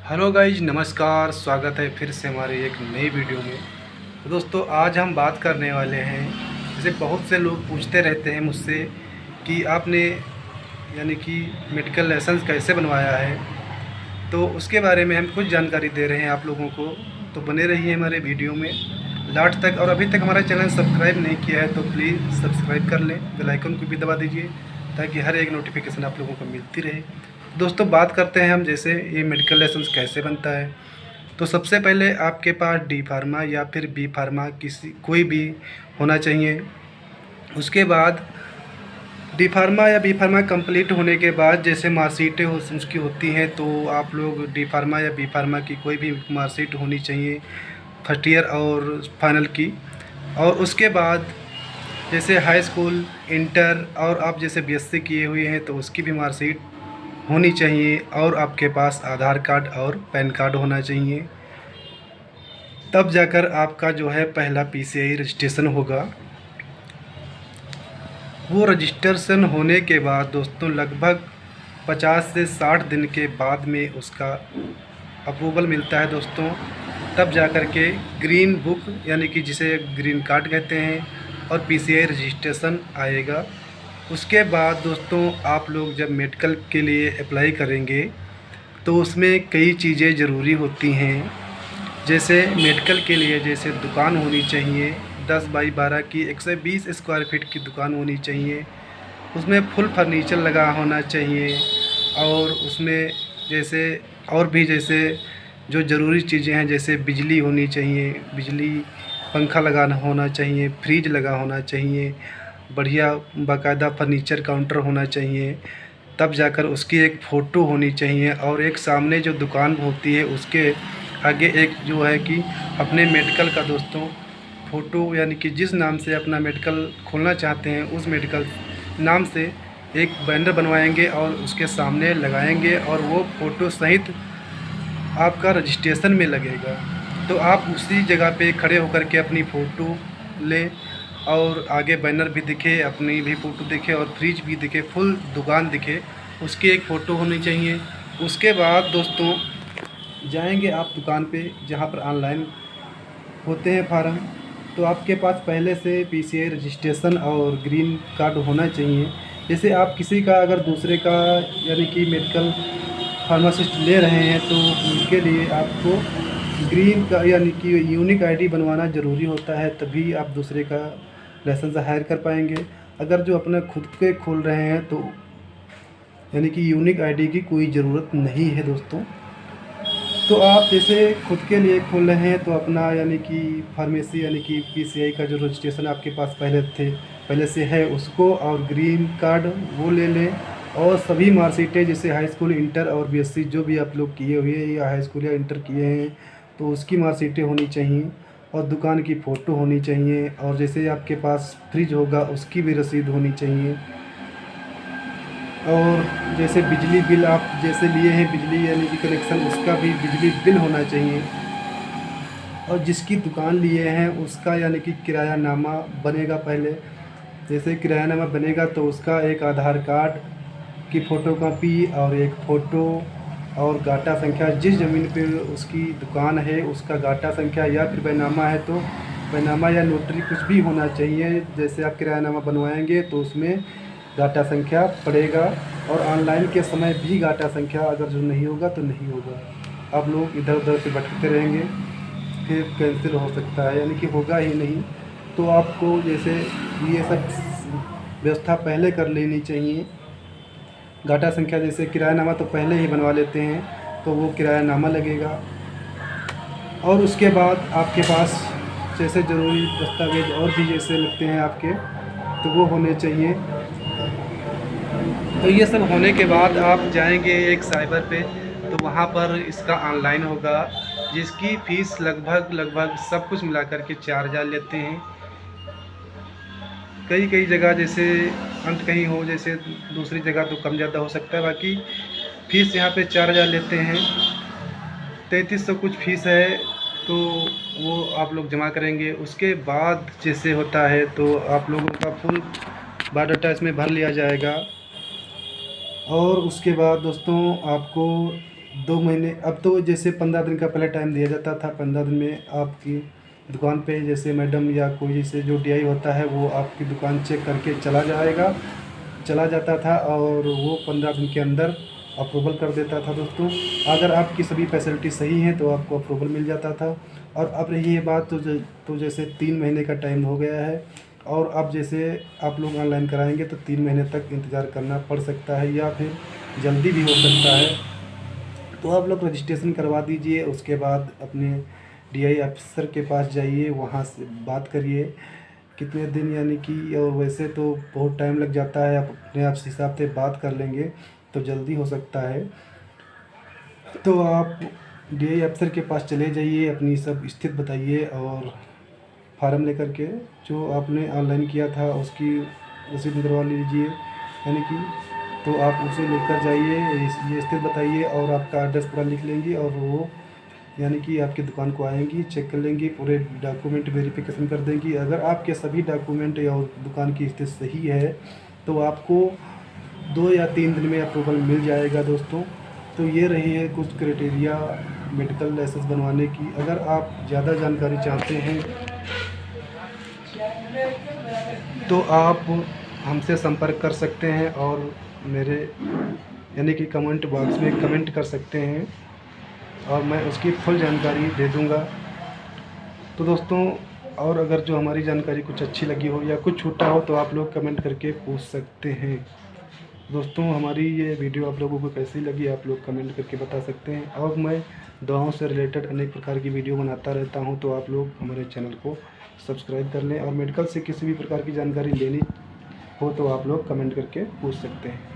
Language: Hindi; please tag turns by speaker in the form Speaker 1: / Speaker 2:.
Speaker 1: हेलो गाइज, नमस्कार। स्वागत है फिर से हमारे एक नई वीडियो में। तो दोस्तों, आज हम बात करने वाले हैं, जैसे बहुत से लोग पूछते रहते हैं मुझसे कि आपने कि मेडिकल लाइसेंस कैसे बनवाया है। तो उसके बारे में हम कुछ जानकारी दे रहे हैं आप लोगों को। तो बने रहिए हमारे वीडियो में लास्ट तक। और अभी तक हमारा चैनल सब्सक्राइब नहीं किया है तो प्लीज़ सब्सक्राइब कर लें, बेल आइकन को भी दबा दीजिए ताकि हर एक नोटिफिकेशन आप लोगों को मिलती रहे। दोस्तों, बात करते हैं हम जैसे ये मेडिकल लाइसेंस कैसे बनता है। तो सबसे पहले आपके पास डी फार्मा या फिर बी फार्मा कोई भी होना चाहिए। उसके बाद डी फार्मा या बी फार्मा कंप्लीट होने के बाद जैसे मार्कशीटें उसकी होती हैं, तो आप लोग डी फार्मा या बी फार्मा की कोई भी मार्कशीट होनी चाहिए फर्स्ट ईयर और फाइनल की। और उसके बाद जैसे हाई स्कूल, इंटर और आप जैसे बीएससी किए हुए हैं तो उसकी भी मार्कशीट होनी चाहिए। और आपके पास आधार कार्ड और पैन कार्ड होना चाहिए। तब जाकर आपका जो है पहला पीसीआई रजिस्ट्रेशन होगा। वो रजिस्ट्रेशन होने के बाद दोस्तों लगभग 50 से 60 दिन के बाद में उसका अप्रूवल मिलता है दोस्तों। तब जाकर के ग्रीन बुक कि जिसे ग्रीन कार्ड कहते हैं और पीसीआई रजिस्ट्रेशन आएगा। उसके बाद दोस्तों आप लोग जब मेडिकल के लिए अप्लाई करेंगे तो उसमें कई चीज़ें ज़रूरी होती हैं। जैसे मेडिकल के लिए जैसे दुकान होनी चाहिए 10 बाई 12 की, 120 स्क्वायर फीट की दुकान होनी चाहिए। उसमें फुल फर्नीचर लगा होना चाहिए। और उसमें जैसे और भी जैसे जो ज़रूरी चीज़ें हैं, जैसे बिजली होनी चाहिए, बिजली पंखा लगाना होना चाहिए, फ्रिज लगा होना चाहिए, बढ़िया बाकायदा फर्नीचर काउंटर होना चाहिए। तब जाकर उसकी एक फ़ोटो होनी चाहिए। और एक सामने जो दुकान होती है उसके आगे एक जो है कि अपने मेडिकल का दोस्तों फ़ोटो कि जिस नाम से अपना मेडिकल खोलना चाहते हैं उस मेडिकल नाम से एक बैनर बनवाएंगे और उसके सामने लगाएंगे और वो फ़ोटो सहित आपका रजिस्ट्रेशन में लगेगा। तो आप उसी जगह पे खड़े होकर के अपनी फ़ोटो लें और आगे बैनर भी दिखे, अपनी भी फ़ोटो दिखे और फ्रिज भी दिखे, फुल दुकान दिखे, उसकी एक फ़ोटो होनी चाहिए। उसके बाद दोस्तों जाएंगे आप दुकान पे जहाँ पर ऑनलाइन होते हैं फार्म। तो आपके पास पहले से पीसीआई रजिस्ट्रेशन और ग्रीन कार्ड होना चाहिए। जैसे आप किसी का अगर दूसरे का कि मेडिकल फार्मासिस्ट ले रहे हैं तो उनके लिए आपको ग्रीन का कि यूनिक आईडी बनवाना ज़रूरी होता है, तभी आप दूसरे का लाइसेंस हायर कर पाएंगे। अगर जो अपना खुद के खोल रहे हैं तो कि यूनिक आईडी की कोई ज़रूरत नहीं है दोस्तों। तो आप जैसे खुद के लिए खोल रहे हैं तो अपना कि फार्मेसी कि पीसीआई का जो रजिस्ट्रेशन आपके पास पहले से है उसको और ग्रीन कार्ड वो ले लें। और सभी मार्कशीटें जैसे हाई स्कूल, इंटर और बीएससी जो भी आप लोग किए हुए हैं या हाई स्कूल या इंटर किए हैं तो उसकी मार्कशीटें होनी चाहिए। और दुकान की फ़ोटो होनी चाहिए। और जैसे आपके पास फ्रिज होगा उसकी भी रसीद होनी चाहिए। और जैसे बिजली बिल आप जैसे लिए हैं बिजली कि कनेक्शन, उसका भी बिजली बिल होना चाहिए। और जिसकी दुकान लिए हैं उसका कि किरायानामा बनेगा पहले। जैसे किरायानामा बनेगा तो उसका एक आधार कार्ड की फ़ोटोकॉपी और एक फ़ोटो और गाटा संख्या, जिस ज़मीन पे उसकी दुकान है उसका गाटा संख्या, या फिर बैनामा है तो बैनामा या नोटरी कुछ भी होना चाहिए। जैसे आप किरायानामा बनवाएंगे तो उसमें गाटा संख्या पड़ेगा। और ऑनलाइन के समय भी गाटा संख्या अगर जो नहीं होगा तो नहीं होगा, आप लोग इधर उधर से भटकते रहेंगे, फिर कैंसिल हो सकता है कि होगा ही नहीं। तो आपको जैसे ये सब व्यवस्था पहले कर लेनी चाहिए। गाटा संख्या जैसे किरायानामा तो पहले ही बनवा लेते हैं तो वो किरायानामा लगेगा। और उसके बाद आपके पास जैसे ज़रूरी दस्तावेज और भी जैसे लगते हैं आपके तो वो होने चाहिए। तो ये सब होने के बाद आप जाएंगे एक साइबर पे, तो वहाँ पर इसका ऑनलाइन होगा जिसकी फ़ीस लगभग सब कुछ मिला कर के 4000 लेते हैं। कई जगह जैसे अंत कहीं हो, जैसे दूसरी जगह तो कम ज़्यादा हो सकता है, बाकी फ़ीस यहाँ पे 4000 लेते हैं। 3300 कुछ फ़ीस है। तो वो आप लोग जमा करेंगे। उसके बाद जैसे होता है तो आप लोगों का फुल बायोडाटा इसमें भर लिया जाएगा। और उसके बाद दोस्तों आपको 2 महीने, अब तो जैसे 15 दिन का पहले टाइम दिया जाता था। 15 दिन में आपकी दुकान पे जैसे मैडम या कोई जैसे जो डीआई होता है वो आपकी दुकान चेक करके चला जाता था और वो 15 दिन के अंदर अप्रूवल कर देता था दोस्तों। अगर आपकी सभी फैसिलिटी सही हैं तो आपको अप्रूवल मिल जाता था। और अब रही ये बात तो जैसे 3 महीने का टाइम हो गया है और अब जैसे आप लोग ऑनलाइन कराएंगे तो 3 महीने तक इंतज़ार करना पड़ सकता है या फिर जल्दी भी हो सकता है। तो आप लोग रजिस्ट्रेशन करवा दीजिए, उसके बाद अपने डीआई अफसर के पास जाइए, वहाँ से बात करिए कितने दिन यानी कि। और वैसे तो बहुत टाइम लग जाता है, आप अपने आप हिसाब से बात कर लेंगे तो जल्दी हो सकता है। तो आप डीआई अफसर के पास चले जाइए, अपनी सब स्थिति बताइए और फार्म लेकर के जो आपने ऑनलाइन किया था उसकी रसीद निकलवा लीजिए यानी कि। तो आप उसे लेकर जाइए, ये स्थिति बताइए और आपका एड्रेस पूरा लिख लेंगी और वो यानी कि आपकी दुकान को आएंगी, चेक कर लेंगी, पूरे डॉक्यूमेंट वेरिफिकेशन कर देंगी। अगर आपके सभी डॉक्यूमेंट और दुकान की स्थिति सही है तो आपको 2 या 3 दिन में अप्रूवल मिल जाएगा दोस्तों। तो ये रही है कुछ क्राइटेरिया मेडिकल लाइसेंस बनवाने की। अगर आप ज़्यादा जानकारी चाहते हैं तो आप हमसे संपर्क कर सकते हैं और मेरे यानी कि कमेंट बॉक्स में कमेंट कर सकते हैं और मैं उसकी फुल जानकारी दे दूंगा। तो दोस्तों, और अगर जो हमारी जानकारी कुछ अच्छी लगी हो या कुछ छूटा हो तो आप लोग कमेंट करके पूछ सकते हैं। दोस्तों, हमारी ये वीडियो आप लोगों को कैसी लगी आप लोग कमेंट करके बता सकते हैं। और मैं दवाओं से रिलेटेड अनेक प्रकार की वीडियो बनाता रहता हूं, तो आप लोग हमारे चैनल को सब्सक्राइब कर लें। और मेडिकल से किसी भी प्रकार की जानकारी लेनी हो तो आप लोग कमेंट करके पूछ सकते हैं।